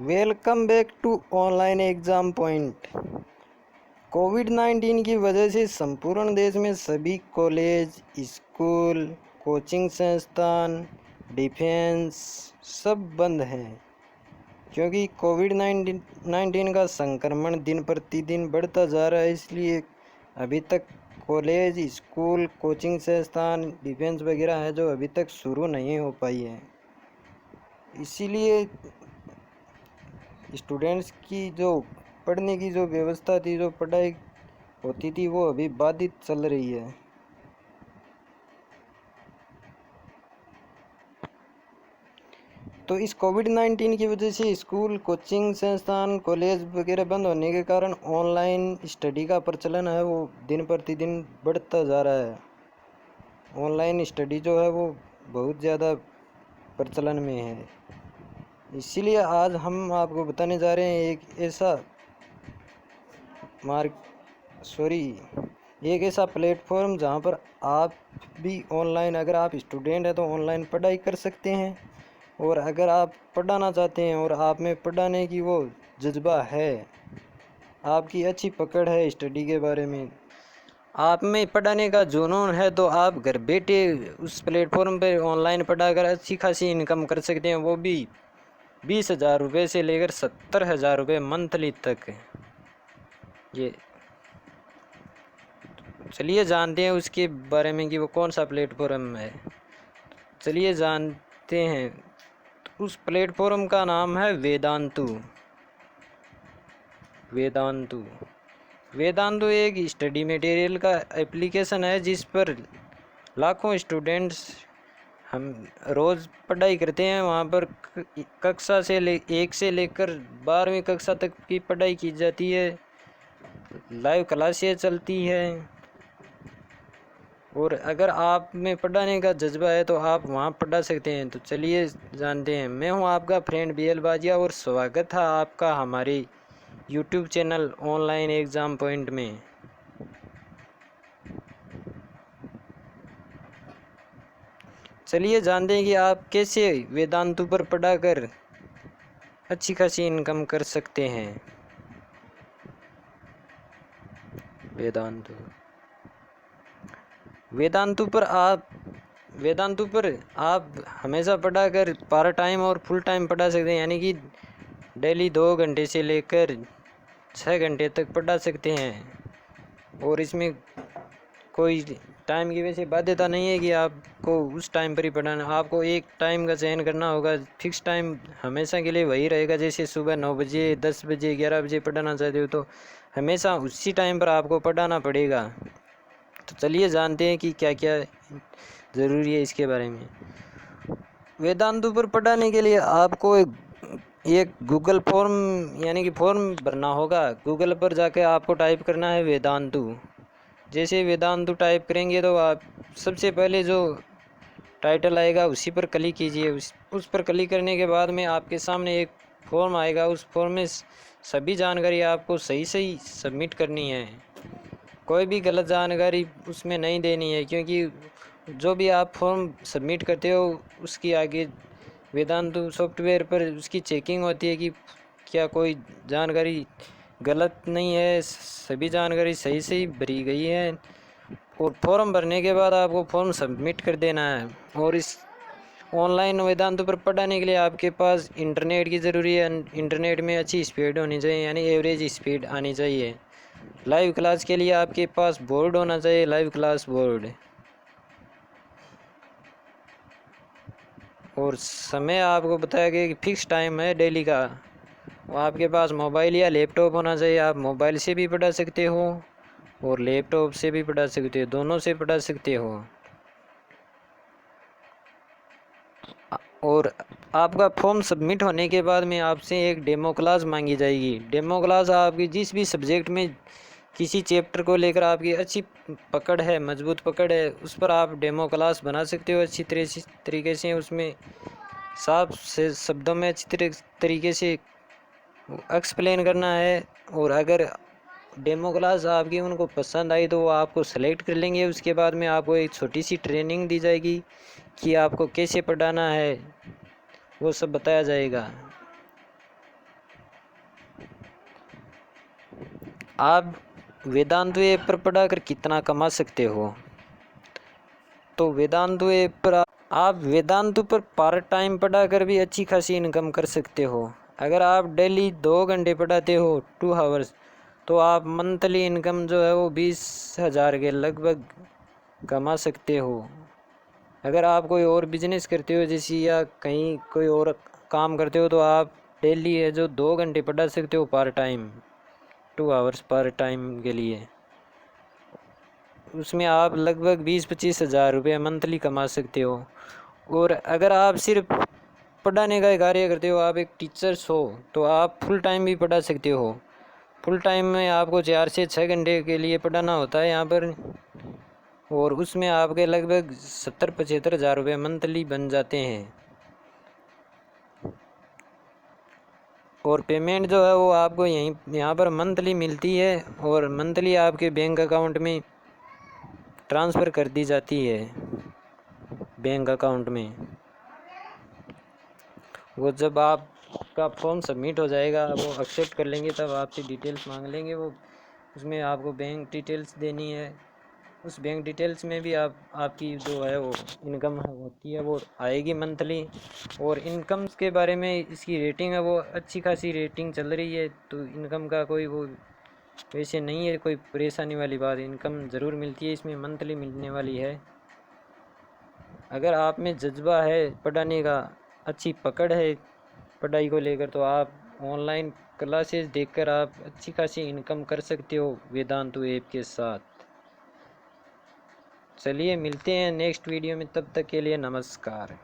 Welcome back to online exam point. कोविड-19 की वजह से संपूर्ण देश में सभी कॉलेज, स्कूल, कोचिंग संस्थान, डिफेंस सब बंद हैं, क्योंकि कोविड-19 का संक्रमण दिन प्रतिदिन बढ़ता जा रहा है। इसलिए अभी तक कॉलेज, स्कूल, कोचिंग संस्थान, डिफेंस वगैरह है जो अभी तक शुरू नहीं हो पाई है। इसीलिए स्टूडेंट्स की जो पढ़ने की जो व्यवस्था थी, जो पढ़ाई होती थी, वो अभी बाधित चल रही है। तो इस कोविड-19 की वजह से स्कूल, कोचिंग संस्थान, कॉलेज वगैरह बंद होने के कारण ऑनलाइन स्टडी का प्रचलन है वो दिन प्रतिदिन बढ़ता जा रहा है। ऑनलाइन स्टडी जो है वो बहुत ज़्यादा प्रचलन में है। इसीलिए आज हम आपको बताने जा रहे हैं एक ऐसा प्लेटफॉर्म जहाँ पर आप भी ऑनलाइन, अगर आप स्टूडेंट हैं तो ऑनलाइन पढ़ाई कर सकते हैं, और अगर आप पढ़ाना चाहते हैं और आप में पढ़ाने की वो जज्बा है, आपकी अच्छी पकड़ है स्टडी के बारे में, आप में पढ़ाने का जुनून है, तो आप घर बैठे उस प्लेटफॉर्म पर ऑनलाइन पढ़ाकर अच्छी खासी इनकम कर सकते हैं, वो भी 20,000 रुपये से लेकर 70,000 रुपये मंथली तक। ये चलिए जानते हैं उसके बारे में कि वो कौन सा प्लेटफॉर्म है। चलिए जानते हैं। तो उस प्लेटफॉर्म का नाम है वेदांतु। वेदांतु एक स्टडी मटेरियल का एप्लीकेशन है जिस पर लाखों स्टूडेंट्स हम रोज़ पढ़ाई करते हैं। वहाँ पर कक्षा से 1 से लेकर 12वीं कक्षा तक की पढ़ाई की जाती है। लाइव क्लासें चलती है, और अगर आप में पढ़ाने का जज्बा है तो आप वहाँ पढ़ा सकते हैं। तो चलिए जानते हैं। मैं हूँ आपका फ्रेंड BL बाजिया, और स्वागत है आपका हमारे YouTube channel online exam point में। चलिए जानते हैं कि आप कैसे वेदांतु पर पढ़ाकर अच्छी खासी इनकम कर सकते हैं। वेदांतु पर आप हमेशा पढ़ाकर पार्ट टाइम और फुल टाइम पढ़ा सकते हैं, यानी कि डेली 2 घंटे से लेकर 6 घंटे तक पढ़ा सकते हैं। और इसमें कोई टाइम की वैसे बाध्यता नहीं है कि आपको उस टाइम पर ही पढ़ाना। आपको एक टाइम का चयन करना होगा, फिक्स टाइम हमेशा के लिए वही रहेगा। जैसे सुबह 9 बजे, 10 बजे, 11 बजे पढ़ाना चाहते हो तो हमेशा उसी टाइम पर आपको पढ़ाना पड़ेगा। तो चलिए जानते हैं कि क्या क्या ज़रूरी है इसके बारे में। वेदांतु पर पढ़ाने के लिए आपको एक गूगल फॉर्म, यानी कि फॉर्म भरना होगा। गूगल पर जाकर आपको टाइप करना है वेदांतु। जैसे वेदांतु टाइप करेंगे तो आप सबसे पहले जो टाइटल आएगा उसी पर क्लिक कीजिए। उस पर क्लिक करने के बाद में आपके सामने एक फॉर्म आएगा। उस फॉर्म में सभी जानकारी आपको सही सही सबमिट करनी है। कोई भी गलत जानकारी उसमें नहीं देनी है, क्योंकि जो भी आप फॉर्म सबमिट करते हो उसकी आगे वेदांतु सॉफ्टवेयर पर उसकी चेकिंग होती है कि क्या कोई जानकारी गलत नहीं है, सभी जानकारी सही सही भरी गई है। और फॉर्म भरने के बाद आपको फॉर्म सबमिट कर देना है। और इस ऑनलाइन वेदांतु पर पढ़ाने के लिए आपके पास इंटरनेट की ज़रूरी है। इंटरनेट में अच्छी स्पीड होनी चाहिए, यानी एवरेज स्पीड आनी चाहिए। लाइव क्लास के लिए आपके पास बोर्ड होना चाहिए, लाइव क्लास बोर्ड। और समय आपको बताया गया कि फिक्स टाइम है डेली का। वो आपके पास मोबाइल या लैपटॉप होना चाहिए। आप मोबाइल से भी पढ़ा सकते हो और लैपटॉप से भी पढ़ा सकते हो, दोनों से पढ़ा सकते हो। और आपका फॉर्म सबमिट होने के बाद में आपसे एक डेमो क्लास मांगी जाएगी। डेमो क्लास आपकी जिस भी सब्जेक्ट में किसी चैप्टर को लेकर आपकी अच्छी पकड़ है, मजबूत पकड़ है, उस पर आप डेमो क्लास बना सकते हो अच्छी तरीके से। उसमें साफ से शब्दों में अच्छी तरीके से एक्सप्लेन करना है। और अगर डेमो क्लास आपकी उनको पसंद आई तो वो आपको सेलेक्ट कर लेंगे। उसके बाद में आपको एक छोटी सी ट्रेनिंग दी जाएगी कि आपको कैसे पढ़ाना है, वो सब बताया जाएगा। आप वेदांतु ऐप पर पढ़ाकर कितना कमा सकते हो। तो वेदांतु ऐप पर आप वेदांतु पर पार्ट टाइम पढ़ाकर भी अच्छी खासी इनकम कर सकते हो। अगर आप डेली 2 घंटे पढ़ाते हो 2 आवर्स, तो आप मंथली इनकम जो है वो 20,000 के लगभग कमा सकते हो। अगर आप कोई और बिजनेस करते हो जैसे या कहीं कोई और काम करते हो, तो आप डेली है जो 2 घंटे पढ़ा सकते हो part time, 2 hours part time के लिए। उसमें आप लगभग 20-25 हज़ार रुपये मंथली कमा सकते हो। और अगर आप सिर्फ पढ़ाने का कार्य करते हो, आप एक टीचर्स हो, तो आप फुल टाइम भी पढ़ा सकते हो। फुल टाइम में आपको 4 से 6 घंटे के लिए पढ़ाना होता है यहाँ पर, और उसमें आपके लगभग 70-75 हज़ार रुपये मंथली बन जाते हैं। और पेमेंट जो है वो आपको यहाँ पर मंथली मिलती है, और मंथली आपके बैंक अकाउंट में ट्रांसफ़र कर दी जाती है। बैंक अकाउंट में वो जब आपका फॉर्म सबमिट हो जाएगा, वो एक्सेप्ट कर लेंगे, तब आपसे डिटेल्स मांग लेंगे वो। उसमें आपको बैंक डिटेल्स देनी है। उस बैंक डिटेल्स में भी आपकी जो है वो इनकम होती है वो आएगी मंथली। और इनकम के बारे में इसकी रेटिंग है वो अच्छी खासी रेटिंग चल रही है, तो इनकम का कोई वो वैसे नहीं है कोई परेशानी वाली बात। इनकम ज़रूर मिलती है, इसमें मंथली मिलने वाली है। अगर आप में जज्बा है पढ़ाने का, अच्छी पकड़ है पढ़ाई को लेकर, तो आप ऑनलाइन क्लासेस देखकर आप अच्छी खासी इनकम कर सकते हो वेदांतु ऐप के साथ। चलिए मिलते हैं नेक्स्ट वीडियो में, तब तक के लिए नमस्कार।